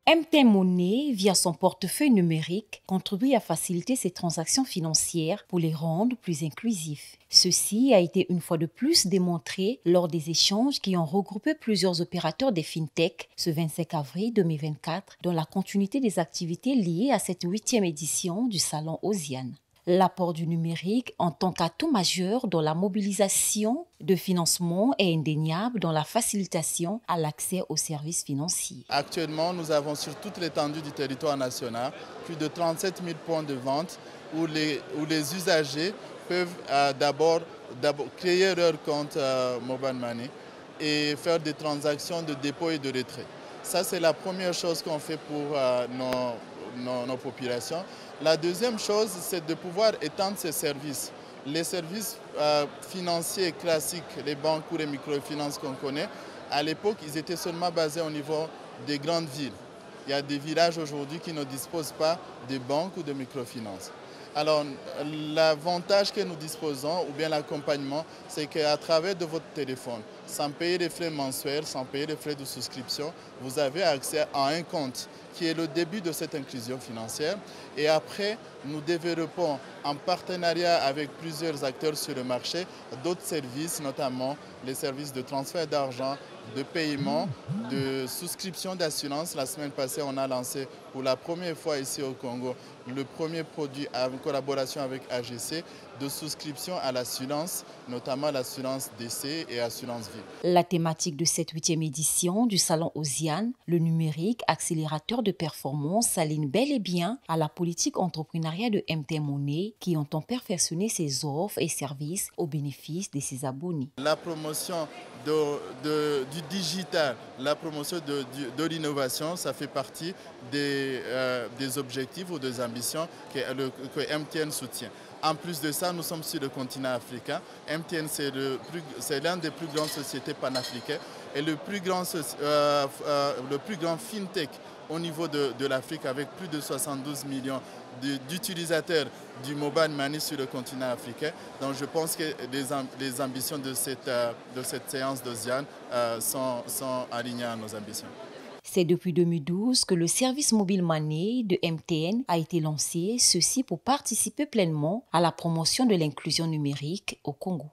MTN Money, via son portefeuille numérique, contribue à faciliter ces transactions financières pour les rendre plus inclusifs. Ceci a été une fois de plus démontré lors des échanges qui ont regroupé plusieurs opérateurs des FinTech ce 25 avril 2024 dans la continuité des activités liées à cette 8e édition du Salon OSIAN. L'apport du numérique en tant qu'atout majeur dans la mobilisation de financement est indéniable dans la facilitation à l'accès aux services financiers. Actuellement, nous avons sur toute l'étendue du territoire national plus de 37 000 points de vente où les usagers peuvent d'abord créer leur compte Mobile Money et faire des transactions de dépôt et de retrait. Ça, c'est la première chose qu'on fait pour nos populations. La deuxième chose, c'est de pouvoir étendre ces services. Les services financiers classiques, les banques ou les microfinances qu'on connaît, à l'époque, ils étaient seulement basés au niveau des grandes villes. Il y a des villages aujourd'hui qui ne disposent pas de banques ou de microfinances. Alors, l'avantage que nous disposons, ou bien l'accompagnement, c'est qu'à travers de votre téléphone, sans payer les frais mensuels, sans payer les frais de souscription, vous avez accès à un compte qui est le début de cette inclusion financière. Et après, nous développons en partenariat avec plusieurs acteurs sur le marché d'autres services, notamment les services de transfert d'argent, de paiement, de souscription d'assurance. La semaine passée, on a lancé pour la première fois ici au Congo le premier produit en collaboration avec AGC de souscription à l'assurance, notamment l'assurance décès et assurance vie. La thématique de cette 8e édition du Salon OSIAN, le numérique accélérateur de performance, s'aligne bel et bien à la politique entrepreneuriale de MTN Money qui entend perfectionner ses offres et services au bénéfice de ses abonnés. La promotion du digital, la promotion de l'innovation, ça fait partie des objectifs ou des ambitions que MTN soutient. En plus de ça, nous sommes sur le continent africain. MTN, c'est l'une des plus grandes sociétés panafricaines et le plus grand FinTech au niveau de l'Afrique avec plus de 72 millions d'utilisateurs du Mobile Money sur le continent africain. Donc je pense que les ambitions de cette séance d'OSIAN sont alignées à nos ambitions. C'est depuis 2012 que le service Mobile Money de MTN a été lancé, ceci pour participer pleinement à la promotion de l'inclusion numérique au Congo.